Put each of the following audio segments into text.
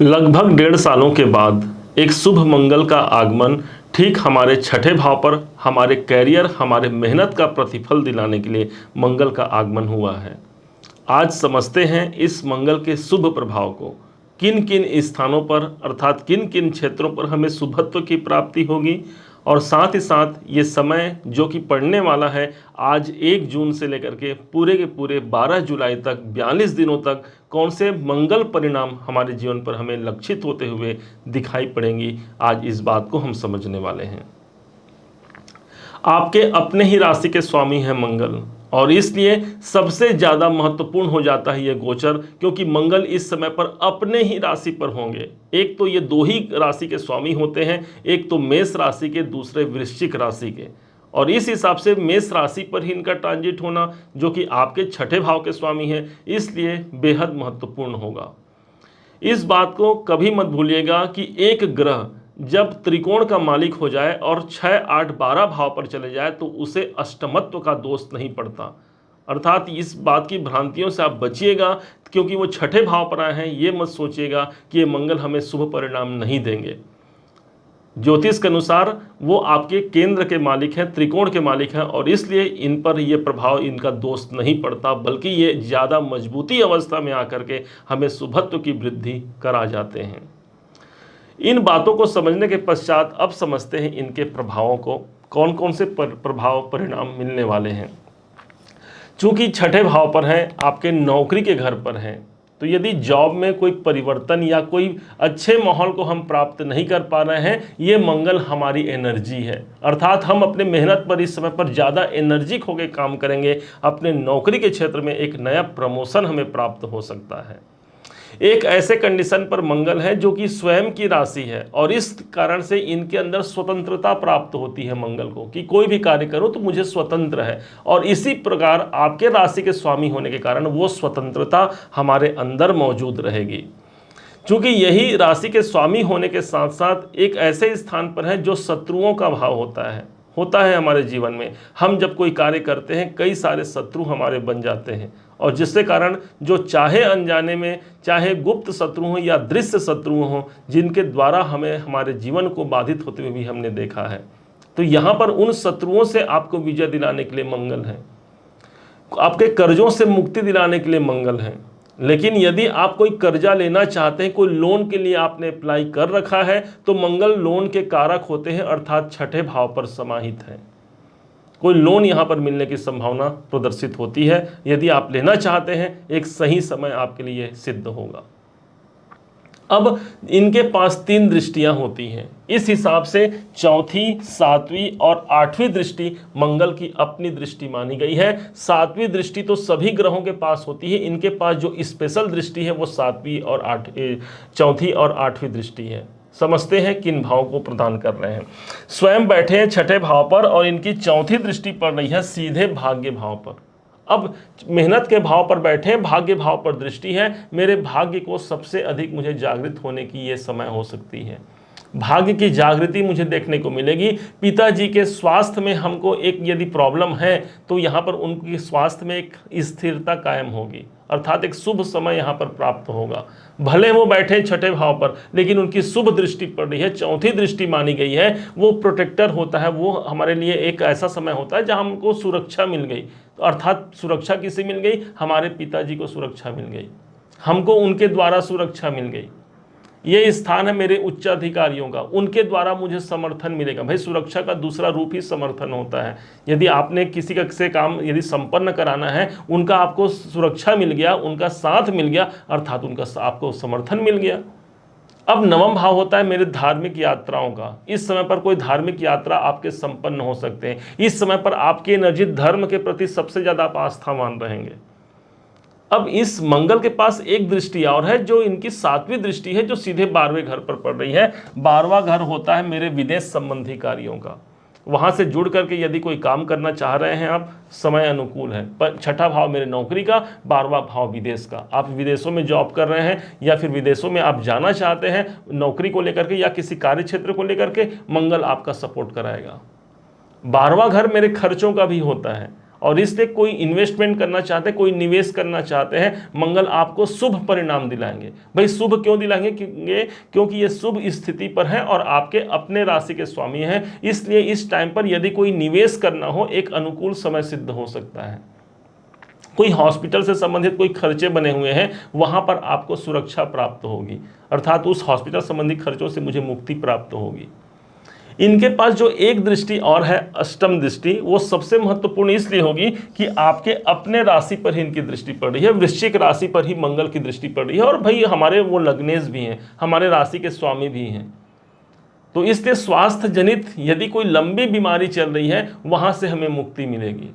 लगभग 1.5 सालों के बाद एक शुभ मंगल का आगमन ठीक हमारे छठे भाव पर हमारे कैरियर, हमारे मेहनत का प्रतिफल दिलाने के लिए मंगल का आगमन हुआ है। आज समझते हैं इस मंगल के शुभ प्रभाव को, किन किन स्थानों पर अर्थात किन किन क्षेत्रों पर हमें शुभत्व की प्राप्ति होगी, और साथ ही साथ ये समय जो कि पड़ने वाला है आज 1 जून से लेकर के पूरे 12 जुलाई तक 42 दिनों तक कौन से मंगल परिणाम हमारे जीवन पर हमें लक्षित होते हुए दिखाई पड़ेंगी, आज इस बात को हम समझने वाले हैं। आपके अपने ही राशि के स्वामी हैं मंगल, और इसलिए सबसे ज़्यादा महत्वपूर्ण हो जाता है ये गोचर, क्योंकि मंगल इस समय पर अपने ही राशि पर होंगे। एक तो ये 2 ही राशि के स्वामी होते हैं, एक तो मेष राशि के, दूसरे वृश्चिक राशि के, और इस हिसाब से मेष राशि पर ही इनका ट्रांजिट होना जो कि आपके छठे भाव के स्वामी हैं, इसलिए बेहद महत्वपूर्ण होगा। इस बात को कभी मत भूलिएगा कि एक ग्रह जब त्रिकोण का मालिक हो जाए और 6, 8, 12 भाव पर चले जाए तो उसे अष्टमत्व का दोष नहीं पड़ता। अर्थात इस बात की भ्रांतियों से आप बचिएगा, क्योंकि वो छठे भाव पर आए हैं, ये मत सोचिएगा कि ये मंगल हमें शुभ परिणाम नहीं देंगे। ज्योतिष के अनुसार वो आपके केंद्र के मालिक हैं, त्रिकोण के मालिक हैं, और इसलिए इन पर ये प्रभाव, इनका दोष नहीं पड़ता, बल्कि ये ज़्यादा मजबूती अवस्था में आकर के हमें शुभत्व की वृद्धि करा जाते हैं। इन बातों को समझने के पश्चात अब समझते हैं इनके प्रभावों को, कौन कौन से प्रभाव परिणाम मिलने वाले हैं। चूंकि छठे भाव पर हैं, आपके नौकरी के घर पर हैं, तो यदि जॉब में कोई परिवर्तन या कोई अच्छे माहौल को हम प्राप्त नहीं कर पा रहे हैं, ये मंगल हमारी एनर्जी है। अर्थात हम अपने मेहनत पर इस समय पर ज़्यादा एनर्जिक होकर काम करेंगे, अपने नौकरी के क्षेत्र में एक नया प्रमोशन हमें प्राप्त हो सकता है। एक ऐसे कंडीशन पर मंगल है जो कि स्वयं की राशि है, और इस कारण से इनके अंदर स्वतंत्रता प्राप्त होती है मंगल को, कि कोई भी कार्य करो तो मुझे स्वतंत्र है, और इसी प्रकार आपके राशि के स्वामी होने के कारण वो स्वतंत्रता हमारे अंदर मौजूद रहेगी। चूंकि यही राशि के स्वामी होने के साथ साथ एक ऐसे स्थान पर है जो शत्रुओं का भाव होता है हमारे जीवन में। हम जब कोई कार्य करते हैं, कई सारे शत्रु हमारे बन जाते हैं, और जिसके कारण जो चाहे अनजाने में, चाहे गुप्त शत्रु हों या दृश्य शत्रु हों, जिनके द्वारा हमें हमारे जीवन को बाधित होते हुए भी हमने देखा है। तो यहाँ पर उन शत्रुओं से आपको विजय दिलाने के लिए मंगल है, आपके कर्जों से मुक्ति दिलाने के लिए मंगल है। लेकिन यदि आप कोई कर्जा लेना चाहते हैं, कोई लोन के लिए आपने अप्लाई कर रखा है, तो मंगल लोन के कारक होते हैं, अर्थात छठे भाव पर समाहित है। कोई लोन यहाँ पर मिलने की संभावना प्रदर्शित होती है। यदि आप लेना चाहते हैं, एक सही समय आपके लिए सिद्ध होगा। अब इनके पास 3 दृष्टियां होती हैं, इस हिसाब से चौथी, 7वीं और 8वीं दृष्टि मंगल की अपनी दृष्टि मानी गई है। 7वीं दृष्टि तो सभी ग्रहों के पास होती है, इनके पास जो स्पेशल दृष्टि है वो 7वीं और चौथी और 8वीं दृष्टि है। समझते हैं किन भाव को प्रदान कर रहे हैं। स्वयं बैठे हैं छठे भाव पर, और इनकी चौथी दृष्टि पड़ रही है सीधे भाग्य भाव पर। अब मेहनत के भाव पर बैठे हैं, भाग्य भाव पर दृष्टि है। मेरे भाग्य को सबसे अधिक मुझे जागृत होने की ये समय हो सकती है। भाग्य की जागृति मुझे देखने को मिलेगी। पिताजी के स्वास्थ्य में हमको एक यदि प्रॉब्लम है, तो यहाँ पर उनके स्वास्थ्य में एक स्थिरता कायम होगी, अर्थात एक शुभ समय यहाँ पर प्राप्त होगा। भले वो बैठे छठे भाव पर, लेकिन उनकी शुभ दृष्टि पड़ रही है, चौथी दृष्टि मानी गई है। वो प्रोटेक्टर होता है, वो हमारे लिए एक ऐसा समय होता है जहाँ हमको सुरक्षा मिल गई। तो अर्थात सुरक्षा किसे मिल गई? हमारे पिताजी को सुरक्षा मिल गई, हमको उनके द्वारा सुरक्षा मिल गई। ये स्थान है मेरे उच्च अधिकारियों का, उनके द्वारा मुझे समर्थन मिलेगा। भाई, सुरक्षा का दूसरा रूप ही समर्थन होता है। यदि आपने किसी का से काम यदि संपन्न कराना है, उनका आपको सुरक्षा मिल गया, उनका साथ मिल गया, अर्थात उनका आपको समर्थन मिल गया। अब 9वां भाव होता है मेरे धार्मिक यात्राओं का। इस समय पर कोई धार्मिक यात्रा आपके संपन्न हो सकते हैं। इस समय पर आपकी एनर्जी धर्म के प्रति सबसे ज़्यादा आप आस्थावान रहेंगे। अब इस मंगल के पास एक दृष्टि और है, जो इनकी 7वीं दृष्टि है, जो सीधे 12वें घर पर पड़ रही है। 12वां घर होता है मेरे विदेश संबंधी कार्यों का। वहाँ से जुड़ करके यदि कोई काम करना चाह रहे हैं आप, समय अनुकूल है। पर छठा भाव मेरे नौकरी का, 12वां भाव विदेश का। आप विदेशों में जॉब कर रहे हैं या फिर विदेशों में आप जाना चाहते हैं नौकरी को लेकर के या किसी कार्य क्षेत्र को लेकर के, मंगल आपका सपोर्ट कराएगा। 12वां घर मेरे खर्चों का भी होता है, और इसलिए कोई इन्वेस्टमेंट करना चाहते हैं, कोई निवेश करना चाहते हैं, मंगल आपको शुभ परिणाम दिलाएंगे। भाई शुभ क्यों दिलाएंगे? क्योंकि ये शुभ स्थिति पर है और आपके अपने राशि के स्वामी हैं, इसलिए इस टाइम पर यदि कोई निवेश करना हो एक अनुकूल समय सिद्ध हो सकता है। कोई हॉस्पिटल से संबंधित कोई खर्चे बने हुए हैं, वहां पर आपको सुरक्षा प्राप्त होगी, अर्थात उस हॉस्पिटल संबंधी खर्चों से मुझे मुक्ति प्राप्त होगी। इनके पास जो एक दृष्टि और है, अष्टम दृष्टि, वो सबसे महत्वपूर्ण इसलिए होगी कि आपके अपने राशि पर ही इनकी दृष्टि पड़ रही है, वृश्चिक राशि पर ही मंगल की दृष्टि पड़ रही है, और भाई हमारे वो लग्नेश भी हैं, हमारे राशि के स्वामी भी हैं। तो इसलिए स्वास्थ्य जनित यदि कोई लंबी बीमारी चल रही है, वहां से हमें मुक्ति मिलेगी।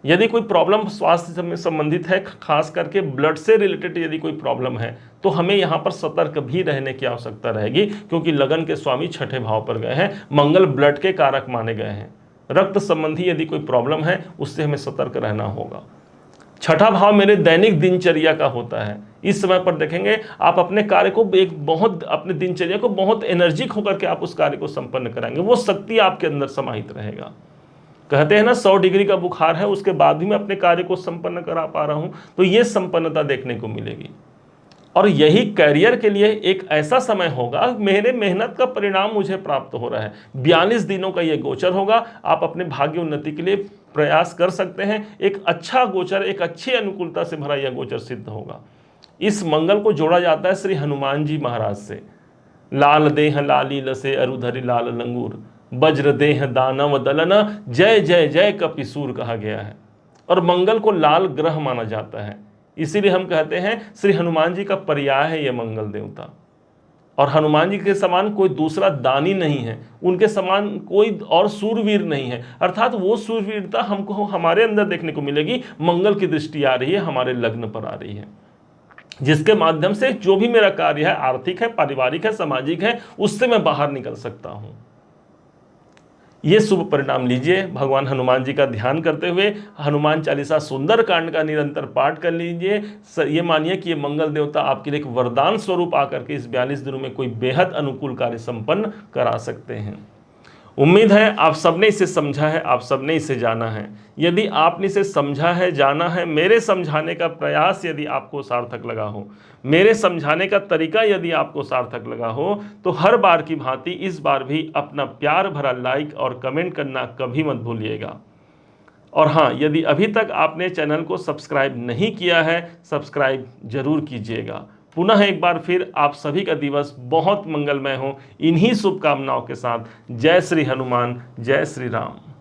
यदि कोई प्रॉब्लम स्वास्थ्य से संबंधित है, खास करके ब्लड से रिलेटेड यदि कोई प्रॉब्लम है, तो हमें यहाँ पर सतर्क भी रहने की आवश्यकता रहेगी, क्योंकि लगन के स्वामी छठे भाव पर गए हैं, मंगल ब्लड के कारक माने गए हैं। रक्त संबंधी यदि कोई प्रॉब्लम है, उससे हमें सतर्क रहना होगा। छठा भाव मेरे दैनिक दिनचर्या का होता है। इस समय पर देखेंगे आप अपने कार्य को अपने दिनचर्या को बहुत एनर्जिक होकर के आप उस कार्य को संपन्न कराएंगे, वो शक्ति आपके अंदर समाहित रहेगा। कहते हैं ना 100 डिग्री का बुखार है, उसके बाद भी मैं अपने कार्य को संपन्न करा पा रहा हूं, तो ये संपन्नता देखने को मिलेगी। और यही करियर के लिए एक ऐसा समय होगा, मेरे मेहनत का परिणाम मुझे प्राप्त हो रहा है। 42 दिनों का ये गोचर होगा, आप अपने भाग्य उन्नति के लिए प्रयास कर सकते हैं। एक अच्छा गोचर, एक अच्छी अनुकूलता से भरा यह गोचर सिद्ध होगा। इस मंगल को जोड़ा जाता है श्री हनुमान जी महाराज से। लाल देह लाली लसे अरुधरि लाल लंगूर, वज्र देह दानव दलन, जय जय जय कपिसूर कहा गया है। और मंगल को लाल ग्रह माना जाता है, इसीलिए हम कहते हैं श्री हनुमान जी का पर्याय है यह मंगल देवता। और हनुमान जी के समान कोई दूसरा दानी नहीं है, उनके समान कोई और सूरवीर नहीं है, अर्थात वो सूरवीरता हमको हमारे अंदर देखने को मिलेगी। मंगल की दृष्टि आ रही है, हमारे लग्न पर आ रही है, जिसके माध्यम से जो भी मेरा कार्य है, आर्थिक है, पारिवारिक है, सामाजिक है, उससे मैं बाहर निकल सकता हूं। ये शुभ परिणाम लीजिए। भगवान हनुमान जी का ध्यान करते हुए हनुमान चालीसा सुंदर कांड का निरंतर पाठ कर लीजिए। ये मानिए कि ये मंगल देवता आपके लिए एक वरदान स्वरूप आकर के इस 42 दिनों में कोई बेहद अनुकूल कार्य संपन्न करा सकते हैं। उम्मीद है आप सबने इसे समझा है, आप सबने इसे जाना है। यदि आपने इसे समझा है, जाना है, मेरे समझाने का प्रयास यदि आपको सार्थक लगा हो, मेरे समझाने का तरीका यदि आपको सार्थक लगा हो, तो हर बार की भांति इस बार भी अपना प्यार भरा लाइक और कमेंट करना कभी मत भूलिएगा। और हाँ, यदि अभी तक आपने चैनल को सब्सक्राइब नहीं किया है, सब्सक्राइब जरूर कीजिएगा। पुनः एक बार फिर आप सभी का दिवस बहुत मंगलमय हो, इन्हीं शुभकामनाओं के साथ। जय श्री हनुमान, जय श्री राम।